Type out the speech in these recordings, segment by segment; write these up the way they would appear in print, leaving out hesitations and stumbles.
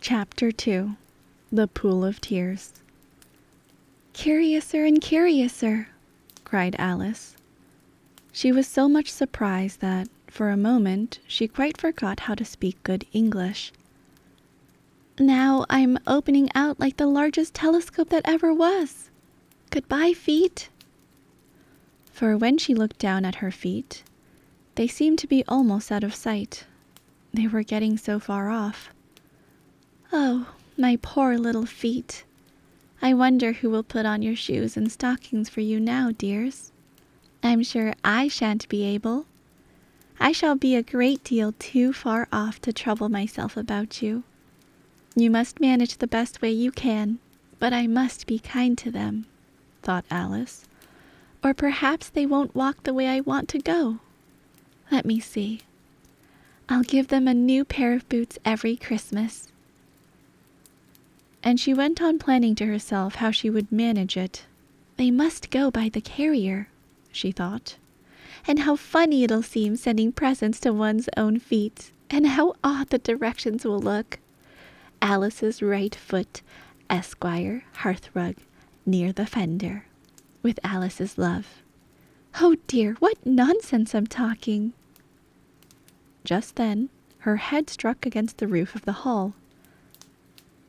Chapter 2. The Pool of Tears. "Curiouser and curiouser!" cried Alice. She was so much surprised that, for a moment, she quite forgot how to speak good English. "Now I'm opening out like the largest telescope that ever was. Goodbye, feet." For when she looked down at her feet, they seemed to be almost out of sight. They were getting so far off. "Oh, my poor little feet. I wonder who will put on your shoes and stockings for you now, dears. I'm sure I shan't be able. I shall be a great deal too far off to trouble myself about you. You must manage the best way you can, but I must be kind to them," thought Alice, "or perhaps they won't walk the way I want to go. Let me see. I'll give them a new pair of boots every Christmas." And she went on planning to herself how she would manage it. "They must go by the carrier," she thought. "And how funny it'll seem sending presents to one's own feet, and how odd the directions will look. Alice's right foot, Esquire, hearthrug, near the fender, with Alice's love. Oh dear, what nonsense I'm talking!" Just then, her head struck against the roof of the hall.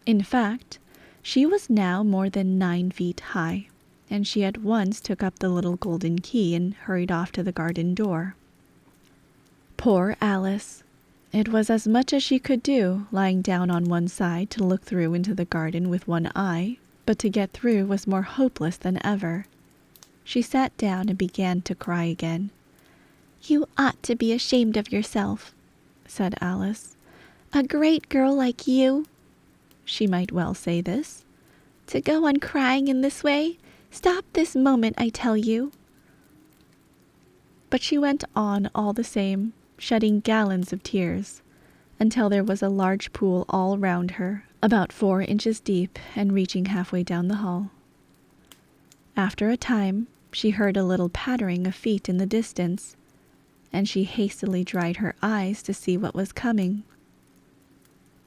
In fact, she was now more than 9 feet high, and she at once took up the little golden key and hurried off to the garden door. Poor Alice! It was as much as she could do, lying down on one side to look through into the garden with one eye, but to get through was more hopeless than ever. She sat down and began to cry again. "You ought to be ashamed of yourself," said Alice. "A great girl like you," she might well say this, "to go on crying in this way. Stop this moment, I tell you." But she went on all the same, shedding gallons of tears, until there was a large pool all round her, about 4 inches deep and reaching halfway down the hall. After a time, she heard a little pattering of feet in the distance, and she hastily dried her eyes to see what was coming.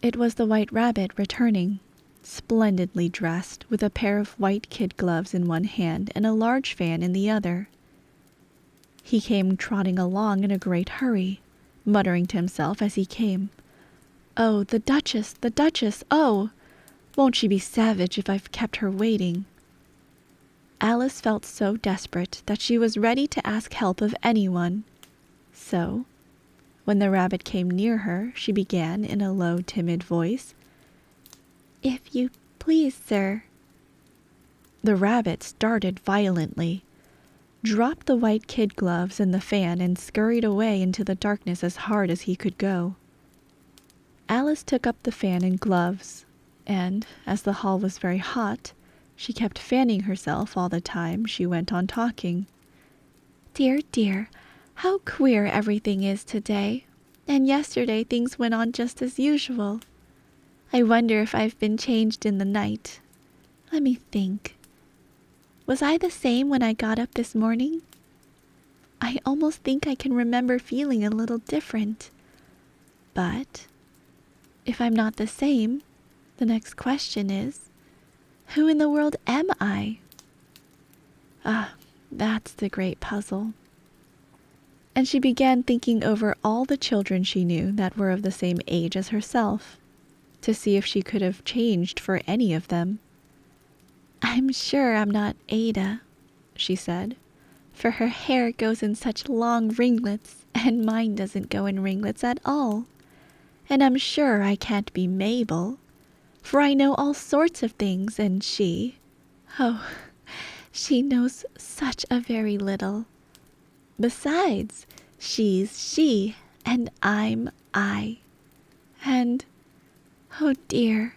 It was the White Rabbit returning, splendidly dressed, with a pair of white kid gloves in one hand and a large fan in the other. He came trotting along in a great hurry, muttering to himself as he came, "Oh, the Duchess, the Duchess, oh! Won't she be savage if I've kept her waiting?" Alice felt so desperate that she was ready to ask help of anyone. So, when the rabbit came near her, she began in a low, timid voice, "If you please, sir." The rabbit started violently, dropped the white kid gloves and the fan, and scurried away into the darkness as hard as he could go. Alice took up the fan and gloves, and, as the hall was very hot, she kept fanning herself all the time she went on talking. "Dear, dear, how queer everything is today, and yesterday things went on just as usual. I wonder if I've been changed in the night. Let me think. Was I the same when I got up this morning? I almost think I can remember feeling a little different. But if I'm not the same, the next question is, who in the world am I? Ah, that's the great puzzle." And she began thinking over all the children she knew that were of the same age as herself, to see if she could have changed for any of them. "I'm sure I'm not Ada," she said, "for her hair goes in such long ringlets, and mine doesn't go in ringlets at all. And I'm sure I can't be Mabel, for I know all sorts of things, and oh, she knows such a very little. Besides, she's she, and I'm I. And, oh dear,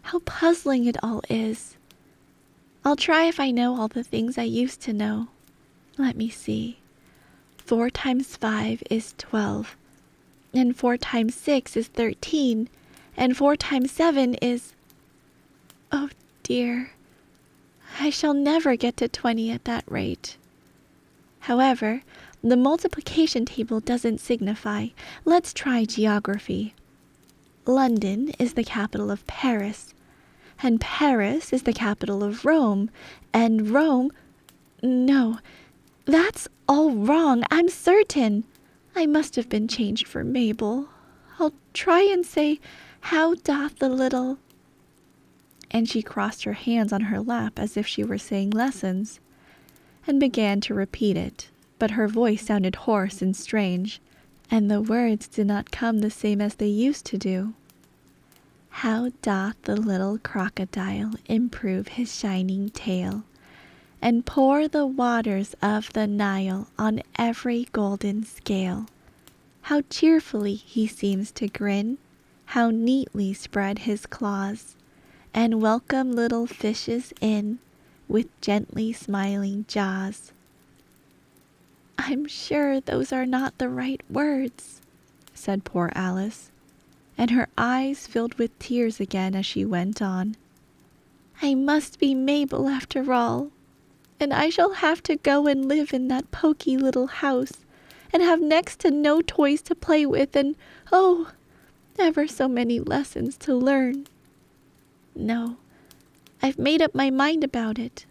how puzzling it all is. I'll try if I know all the things I used to know. Let me see. 4 times 5 is 12, and 4 times 6 is 13, and 4 times 7 is... Oh dear, I shall never get to 20 at that rate. However, the multiplication table doesn't signify. Let's try geography. London is the capital of Paris, and Paris is the capital of Rome, and Rome... No, that's all wrong, I'm certain. I must have been changed for Mabel. I'll try and say, how doth the little... And she crossed her hands on her lap as if she were saying lessons, and began to repeat it, but her voice sounded hoarse and strange, and the words did not come the same as they used to do. How doth the little crocodile improve his shining tail, and pour the waters of the Nile on every golden scale. How cheerfully he seems to grin, how neatly spread his claws, and welcome little fishes in with gently smiling jaws. I'm sure those are not the right words, said poor Alice, and her eyes filled with tears again as she went on. I must be Mabel after all, and I shall have to go and live in that poky little house, and have next to no toys to play with, and, oh, ever so many lessons to learn. No, I've made up my mind about it.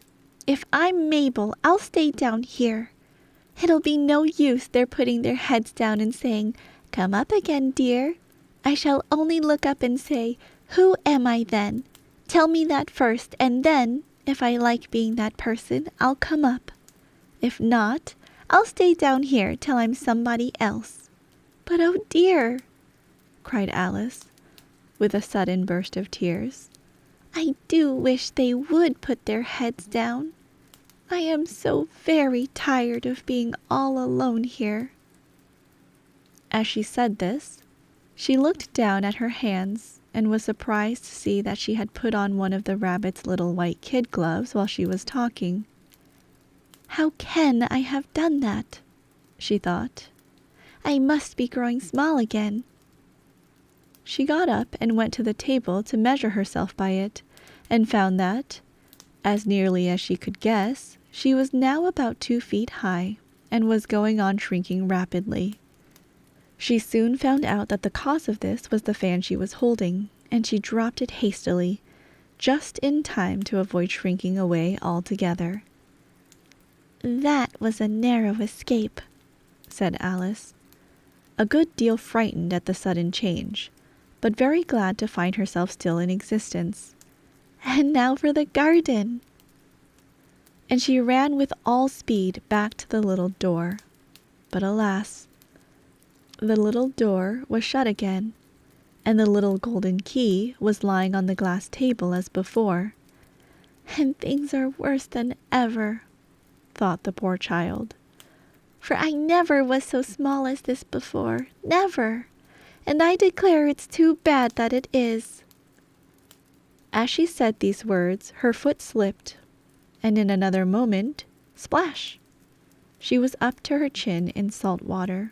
If I'm Mabel, I'll stay down here. It'll be no use their putting their heads down and saying, Come up again, dear. I shall only look up and say, Who am I then? Tell me that first, and then, if I like being that person, I'll come up. If not, I'll stay down here till I'm somebody else. But oh dear, cried Alice, with a sudden burst of tears, I do wish they would put their heads down. I am so very tired of being all alone here. As she said this, she looked down at her hands and was surprised to see that she had put on one of the rabbit's little white kid gloves while she was talking. How can I have done that? She thought. I must be growing small again. She got up and went to the table to measure herself by it, and found that, as nearly as she could guess, she was now about 2 feet high, and was going on shrinking rapidly. She soon found out that the cause of this was the fan she was holding, and she dropped it hastily, just in time to avoid shrinking away altogether. That was a narrow escape, said Alice, a good deal frightened at the sudden change, but very glad to find herself still in existence. And now for the garden! And she ran with all speed back to the little door. But alas, the little door was shut again, and the little golden key was lying on the glass table as before. And things are worse than ever, thought the poor child. For I never was so small as this before, never, and I declare it's too bad that it is. As she said these words, her foot slipped, and in another moment, splash! She was up to her chin in salt water.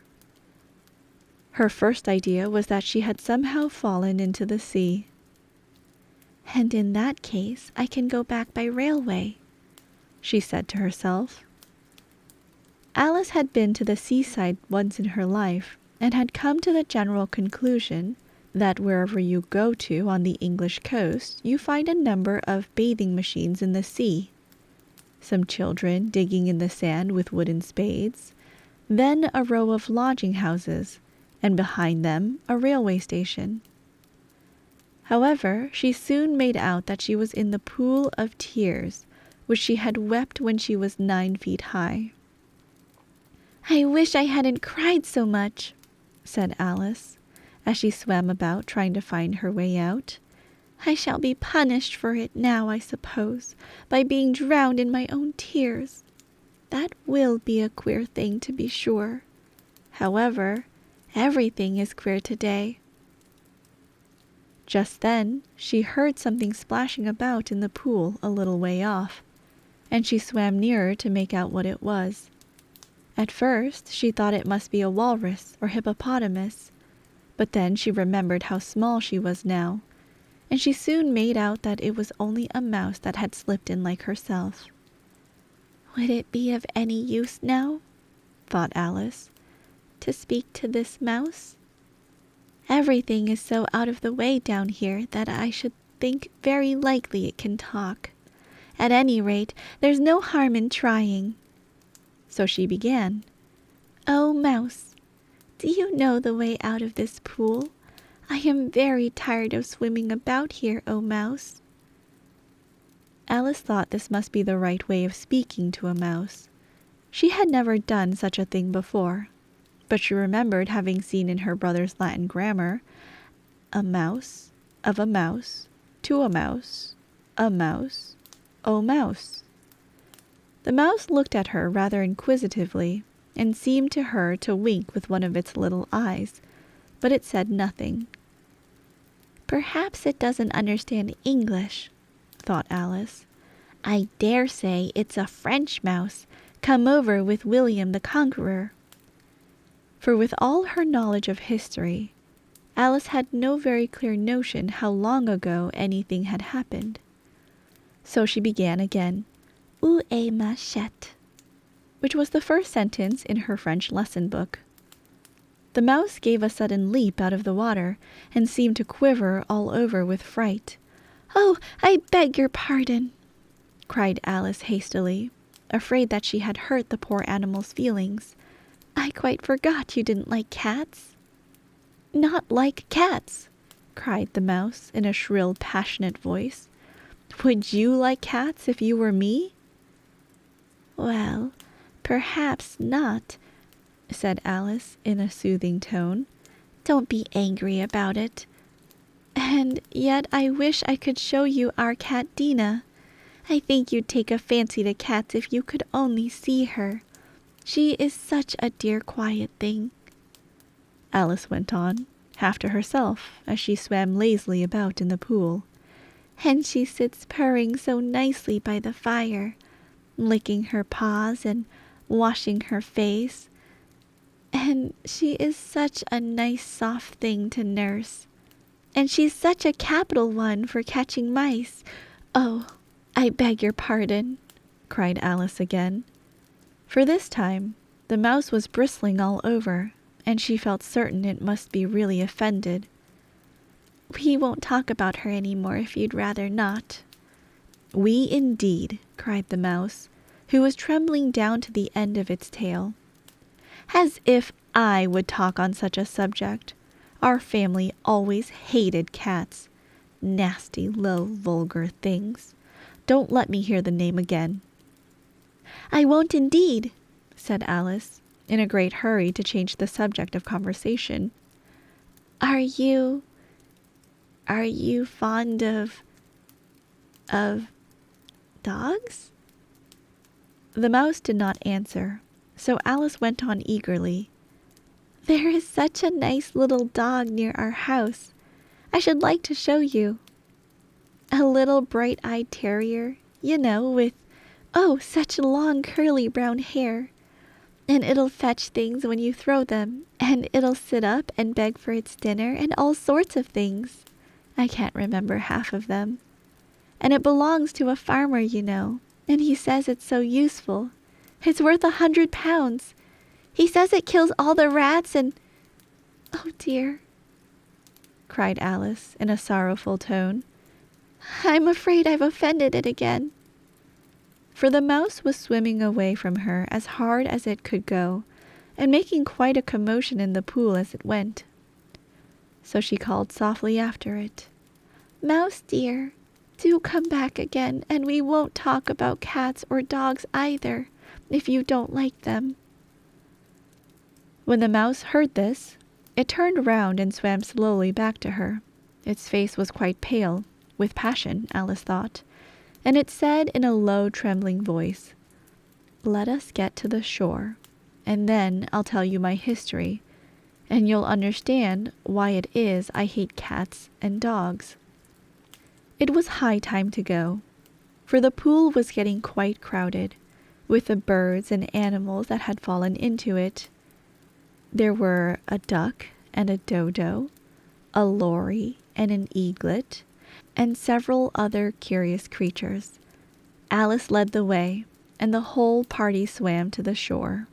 Her first idea was that she had somehow fallen into the sea. And in that case, I can go back by railway, she said to herself. Alice had been to the seaside once in her life, and had come to the general conclusion that wherever you go to on the English coast, you find a number of bathing machines in the sea, some children digging in the sand with wooden spades, then a row of lodging houses, and behind them a railway station. However, she soon made out that she was in the pool of tears which she had wept when she was 9 feet high. I wish I hadn't cried so much, said Alice, as she swam about trying to find her way out. I shall be punished for it now, I suppose, by being drowned in my own tears. That will be a queer thing, to be sure. However, everything is queer today. Just then she heard something splashing about in the pool a little way off, and she swam nearer to make out what it was. At first she thought it must be a walrus or hippopotamus, but then she remembered how small she was now, and she soon made out that it was only a mouse that had slipped in like herself. Would it be of any use now, thought Alice, to speak to this mouse? Everything is so out of the way down here that I should think very likely it can talk. At any rate, there's no harm in trying." So she began. "Oh, Mouse, do you know the way out of this pool? I am very tired of swimming about here, oh Mouse." Alice thought this must be the right way of speaking to a mouse. She had never done such a thing before, but she remembered having seen in her brother's Latin grammar, "A mouse, of a mouse, to a mouse, oh mouse." The mouse looked at her rather inquisitively, and seemed to her to wink with one of its little eyes, but it said nothing. "Perhaps it doesn't understand English," thought Alice. "I dare say it's a French mouse, come over with William the Conqueror." For with all her knowledge of history, Alice had no very clear notion how long ago anything had happened. So she began again, "Où est ma chatte?" which was the first sentence in her French lesson book. The mouse gave a sudden leap out of the water, and seemed to quiver all over with fright. "Oh, I beg your pardon," cried Alice hastily, afraid that she had hurt the poor animal's feelings. "I quite forgot you didn't like cats." "Not like cats!" cried the mouse in a shrill, passionate voice. "Would you like cats if you were me?" "Well, perhaps not," said Alice in a soothing tone. "Don't be angry about it. And yet I wish I could show you our cat Dina. I think you'd take a fancy to cats if you could only see her. She is such a dear quiet thing," Alice went on, half to herself, as she swam lazily about in the pool. "And she sits purring so nicely by the fire, licking her paws and washing her face. And she is such a nice soft thing to nurse. And she's such a capital one for catching mice. Oh, I beg your pardon," cried Alice again. For this time the mouse was bristling all over, and she felt certain it must be really offended. "We won't talk about her any more if you'd rather not." "We indeed," cried the mouse, who was trembling down to the end of its tail. "As if I would talk on such a subject. Our family always hated cats. Nasty, low, vulgar things. Don't let me hear the name again." "I won't indeed," said Alice, in a great hurry to change the subject of conversation. Are you fond of dogs?" The mouse did not answer, so Alice went on eagerly. "There is such a nice little dog near our house. I should like to show you. A little bright-eyed terrier, you know, with, oh, such long curly brown hair. And it'll fetch things when you throw them, and it'll sit up and beg for its dinner and all sorts of things. I can't remember half of them. And it belongs to a farmer, you know, and he says it's so useful. It's worth 100 pounds. He says it kills all the rats and... Oh dear," cried Alice in a sorrowful tone. "I'm afraid I've offended it again." For the mouse was swimming away from her as hard as it could go, and making quite a commotion in the pool as it went. So she called softly after it, "Mouse dear, do come back again, and we won't talk about cats or dogs either, if you don't like them." When the mouse heard this, it turned round and swam slowly back to her. Its face was quite pale, with passion, Alice thought, and it said in a low, trembling voice, "Let us get to the shore, and then I'll tell you my history, and you'll understand why it is I hate cats and dogs." It was high time to go, for the pool was getting quite crowded, with the birds and animals that had fallen into it. There were a duck and a dodo, a lory and an eaglet, and several other curious creatures. Alice led the way, and the whole party swam to the shore.